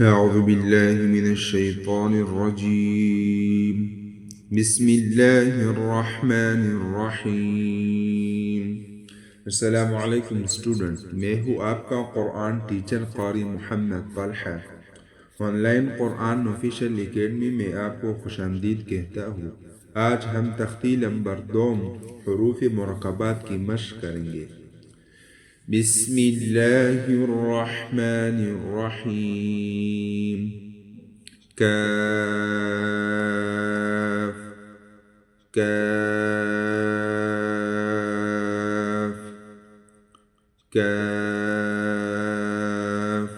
أعوذ بالله من الشيطان الرجيم بسم الله الرحمن الرحيम अस्सलामु अलैकुम स्टूडेंट, मैं हूँ आपका Quran teacher Qari Mohammad Talha. Online Quran official academy में आपको खुशामदीद कहता हूँ। आज हम तख्ती नंबर 2 हरूफ मुरकबात की मश्क करेंगे। बिस्मिल्लाहिर्रहमानिर्रहीम। काफ काफ काफ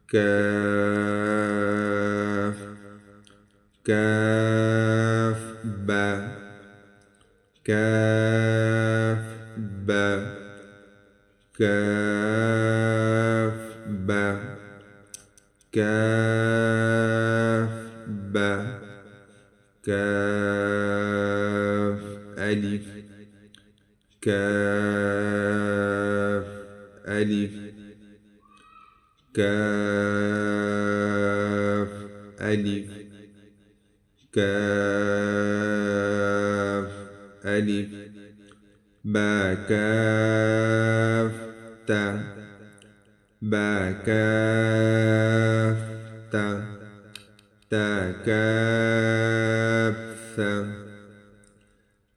काफ काफ बा काफ बा काफ बा काफ बा काफ अलिफ काफ अलिफ काफ अलिफ काफ अलिफ बा काफ ता बा काफ ता ता काफ सा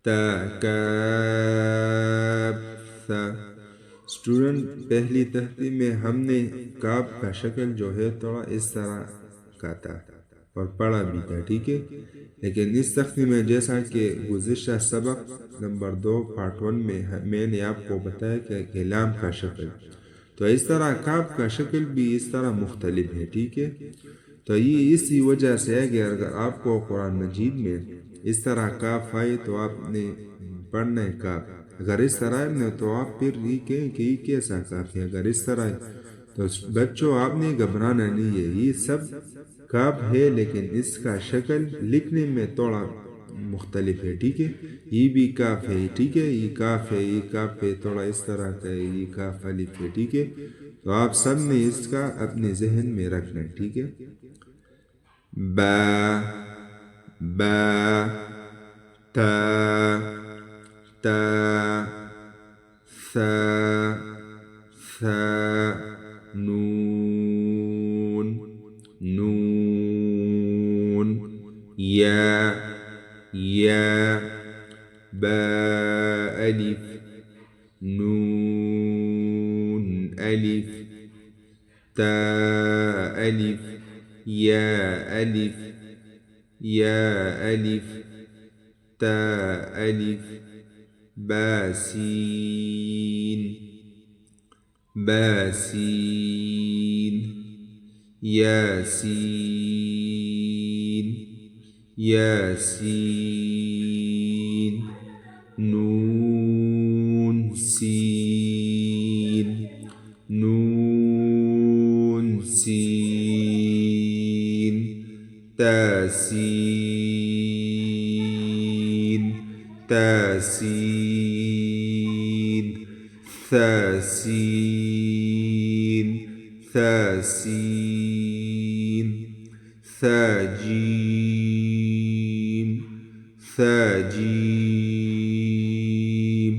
ता काफ सा। स्टूडेंट, पहली तख्ती में हमने काफ का शक्ल जो है थोड़ा इस तरह का था और पढ़ा भी था, ठीक है। लेकिन इस तख्ती में जैसा कि गुज़िश्ता सबक नंबर 2 पार्ट 1 में मैंने आपको बताया कि लाम का शक्ल, तो इस तरह काफ का शक्ल भी इस तरह मुख्तलिफ है, ठीक है। तो ये इसी वजह से है कि अगर आपको कुरान मजीद में इस तरह काफ आए तो आपने पढ़ना है काफ। अगर इस तरह है ना तो आप फिर ये कहें कि ये कैसा काफ है। अगर इस तरह है तो बच्चों आपने घबराना नहीं है, ये सब काफ है लेकिन इसका शक्ल लिखने में थोड़ा मुख्तलिफ है, ठीक है। ये भी काफ है, ठीक है, ये काफ है, ये काफ है, थोड़ा इस तरह का है, ये काफ अलिफ है, ठीक है। तो आप सब ने इसका अपने जहन में रखना है, ठीक है। बा बा ता ता सा सा नून नून या बा अलिफ नून अलिफ ता अलिफ या अलिफ ता अलिफ बासीन बासीन यासीन यासीन नून सीन नून सीन तासीन तासीन ثاسين ثاسين ثاجيم ثاجيم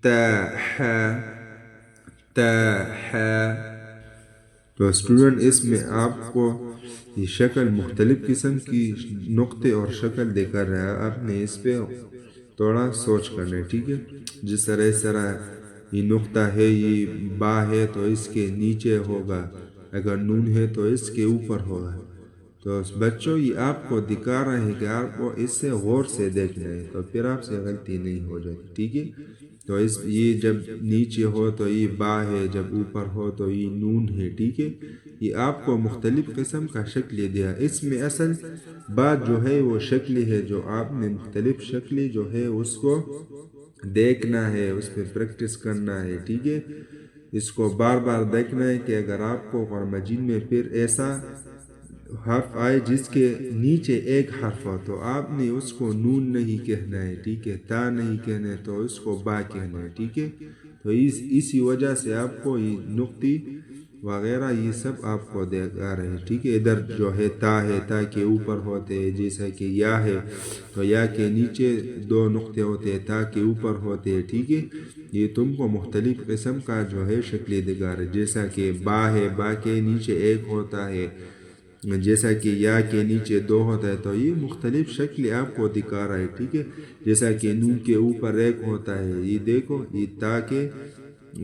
تاحا تاحا। तो स्टूडेंट, इसमें आपको ये शक्ल मुख्तलिफ किस्म की नुक्ते और शक्ल देकर रहा है, आपने इस पे थोड़ा सोच करना है, ठीक है। जिस तरह इस तरह ये नुक्ता है, ये बा है तो इसके नीचे होगा, अगर नून है तो इसके ऊपर होगा। तो बच्चों, ये आपको दिखा रहे हैं कि आपको इससे गौर से देखना है, तो फिर आपसे गलती नहीं हो जाती, ठीक है। तो ये जब नीचे हो तो ये बा है, जब ऊपर हो तो ये नून है, ठीक है। ये आपको मुख्तलिफ किस्म का शक्ल दिया। इसमें असल बात जो है वो शक्ल है, जो आपने मुख्तलिफ शक्ल जो है उसको देखना है, उस पर प्रैक्टिस करना है, ठीक है। इसको बार बार देखना है कि अगर आपको कुरान मजीद में फिर ऐसा हर्फ आए जिसके नीचे एक हर्फ हो तो आपने उसको नून नहीं कहना है, ठीक है, ता नहीं कहना है, तो उसको बा कहना है, ठीक है। तो इसी वजह से आपको ये नुक्ती वगैरह ये सब आपको दिखा रहे हैं, ठीक है। इधर जो है ता के ऊपर होते हैं, जैसा कि या है तो या के नीचे 2 नुक्ते होते हैं, ता के ऊपर होते हैं, ठीक है। ये तुमको मुख्तलिफ किस्म का जो है शक्लें दिखा रहे, जैसा कि बा है, बा के नीचे 1 होता है, जैसा कि या के नीचे 2 होता है। तो ये मुख्तलिफ शक्ल आपको दिखा रहा है, ठीक है। जैसा कि नून के ऊपर 1 होता है, ये देखो, ये ता के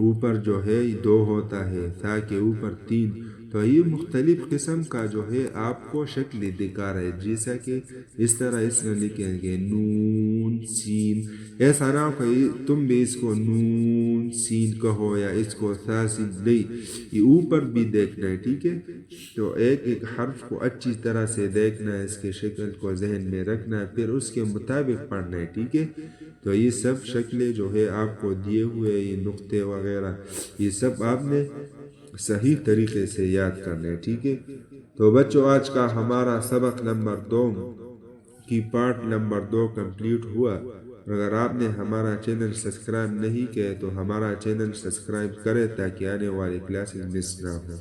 ऊपर जो है 2 होता है, ता के ऊपर 3। तो ये मुख्तलिफ किस्म का जो है आपको शक्ल दिखा रहा है, जैसा कि इस तरह इसमें लिखेंगे नून सीन। ऐसा ना हो कि तुम भी इसको नून सीन कहो या इसको सा सीन, नहीं, ये ऊपर भी देखना है, ठीक है। तो एक एक हर्फ को अच्छी तरह से देखना है, इसके शक्ल को जहन में रखना है, फिर उसके मुताबिक पढ़ना है, ठीक है। तो ये सब शक्लें जो है आपको दिए हुए, ये नुक्ते वगैरह, ये सब आपने सही तरीके से याद करना है, ठीक है। तो बच्चों, आज का हमारा सबक नंबर 2 की पार्ट नंबर 2 कंप्लीट हुआ। अगर आपने हमारा चैनल सब्सक्राइब नहीं किया तो हमारा चैनल सब्सक्राइब करें ताकि आने वाली क्लासेस मिस ना हो।